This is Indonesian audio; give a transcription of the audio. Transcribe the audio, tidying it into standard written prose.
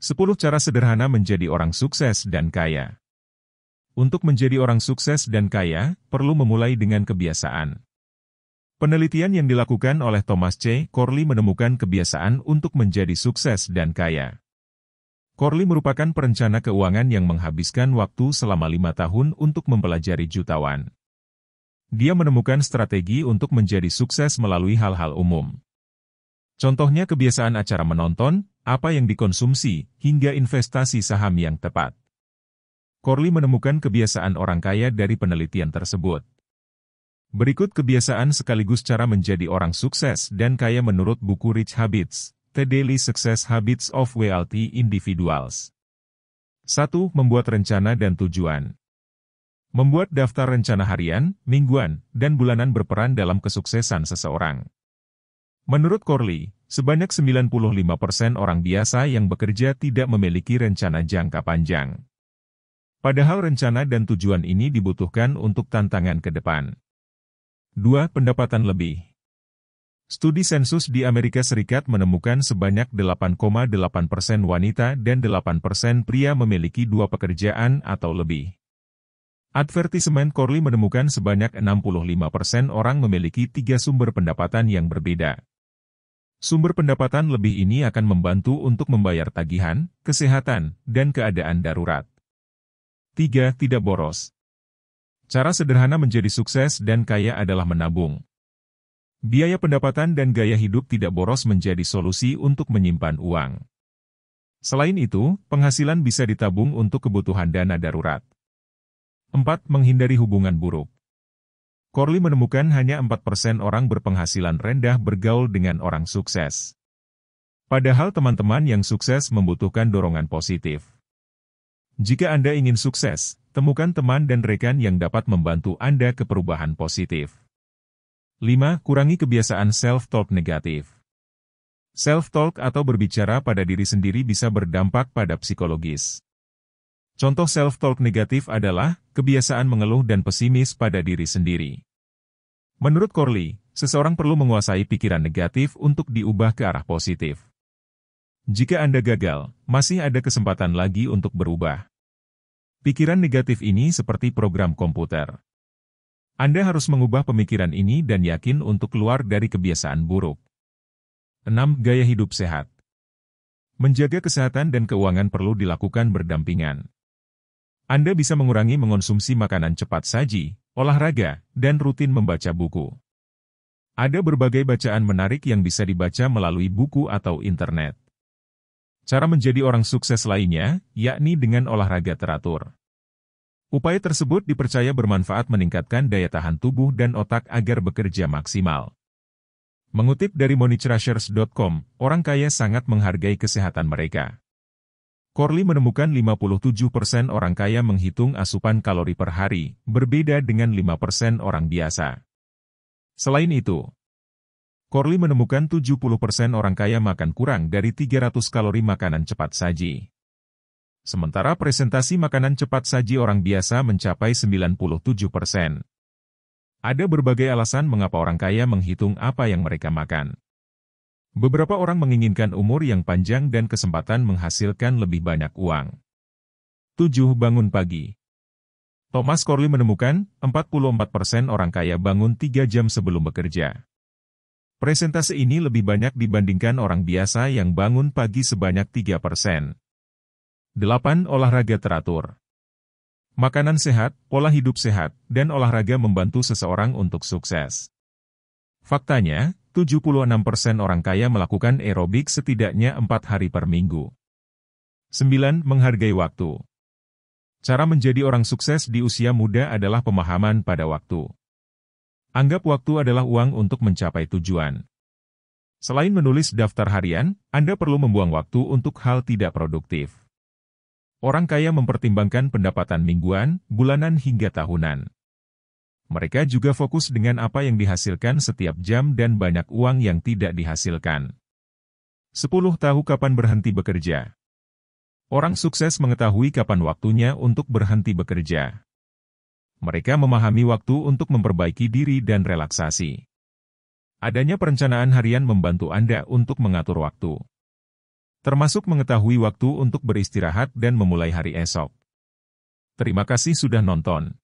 10 cara sederhana menjadi orang sukses dan kaya. Untuk menjadi orang sukses dan kaya, perlu memulai dengan kebiasaan. Penelitian yang dilakukan oleh Thomas C. Corley menemukan kebiasaan untuk menjadi sukses dan kaya. Corley merupakan perencana keuangan yang menghabiskan waktu selama 5 tahun untuk mempelajari jutawan. Dia menemukan strategi untuk menjadi sukses melalui hal-hal umum. Contohnya kebiasaan acara menonton, apa yang dikonsumsi, hingga investasi saham yang tepat. Corley menemukan kebiasaan orang kaya dari penelitian tersebut. Berikut kebiasaan sekaligus cara menjadi orang sukses dan kaya menurut buku Rich Habits, The Daily Success Habits of Wealthy Individuals. 1. Membuat rencana dan tujuan. Membuat daftar rencana harian, mingguan, dan bulanan berperan dalam kesuksesan seseorang. Menurut Corley, sebanyak 95% orang biasa yang bekerja tidak memiliki rencana jangka panjang. Padahal rencana dan tujuan ini dibutuhkan untuk tantangan ke depan. 2. Pendapatan lebih. Studi sensus di Amerika Serikat menemukan sebanyak 8,8% wanita dan 8% pria memiliki 2 pekerjaan atau lebih. Advertisement Corley menemukan sebanyak 65% orang memiliki 3 sumber pendapatan yang berbeda. Sumber pendapatan lebih ini akan membantu untuk membayar tagihan, kesehatan, dan keadaan darurat. 3. Tidak boros. Cara sederhana menjadi sukses dan kaya adalah menabung. Biaya pendapatan dan gaya hidup tidak boros menjadi solusi untuk menyimpan uang. Selain itu, penghasilan bisa ditabung untuk kebutuhan dana darurat. 4. Menghindari hubungan buruk. Corley menemukan hanya 4% orang berpenghasilan rendah bergaul dengan orang sukses. Padahal teman-teman yang sukses membutuhkan dorongan positif. Jika Anda ingin sukses, temukan teman dan rekan yang dapat membantu Anda ke perubahan positif. 5. Kurangi kebiasaan self-talk negatif. Self-talk atau berbicara pada diri sendiri bisa berdampak pada psikologis. Contoh self-talk negatif adalah kebiasaan mengeluh dan pesimis pada diri sendiri. Menurut Corley, seseorang perlu menguasai pikiran negatif untuk diubah ke arah positif. Jika Anda gagal, masih ada kesempatan lagi untuk berubah. Pikiran negatif ini seperti program komputer. Anda harus mengubah pemikiran ini dan yakin untuk keluar dari kebiasaan buruk. 6. Gaya hidup sehat. Menjaga kesehatan dan keuangan perlu dilakukan berdampingan. Anda bisa mengurangi mengonsumsi makanan cepat saji, olahraga, dan rutin membaca buku. Ada berbagai bacaan menarik yang bisa dibaca melalui buku atau internet. Cara menjadi orang sukses lainnya, yakni dengan olahraga teratur. Upaya tersebut dipercaya bermanfaat meningkatkan daya tahan tubuh dan otak agar bekerja maksimal. Mengutip dari moneytrashers.com, orang kaya sangat menghargai kesehatan mereka. Corley menemukan 57% orang kaya menghitung asupan kalori per hari, berbeda dengan 5% orang biasa. Selain itu, Corley menemukan 70% orang kaya makan kurang dari 300 kalori makanan cepat saji. Sementara presentasi makanan cepat saji orang biasa mencapai 97%. Ada berbagai alasan mengapa orang kaya menghitung apa yang mereka makan. Beberapa orang menginginkan umur yang panjang dan kesempatan menghasilkan lebih banyak uang. 7. Bangun pagi. Thomas Corley menemukan 44% orang kaya bangun 3 jam sebelum bekerja. Presentase ini lebih banyak dibandingkan orang biasa yang bangun pagi sebanyak 3%. 8. Olahraga teratur. Makanan sehat, pola hidup sehat, dan olahraga membantu seseorang untuk sukses. Faktanya, 76% orang kaya melakukan aerobik setidaknya 4 hari per minggu. 9. Menghargai waktu. Cara menjadi orang sukses di usia muda adalah pemahaman pada waktu. Anggap waktu adalah uang untuk mencapai tujuan. Selain menulis daftar harian, Anda perlu membuang waktu untuk hal tidak produktif. Orang kaya mempertimbangkan pendapatan mingguan, bulanan hingga tahunan. Mereka juga fokus dengan apa yang dihasilkan setiap jam dan banyak uang yang tidak dihasilkan. 10. Tahu kapan berhenti bekerja. Orang sukses mengetahui kapan waktunya untuk berhenti bekerja. Mereka memahami waktu untuk memperbaiki diri dan relaksasi. Adanya perencanaan harian membantu Anda untuk mengatur waktu. termasuk mengetahui waktu untuk beristirahat dan memulai hari esok. Terima kasih sudah nonton.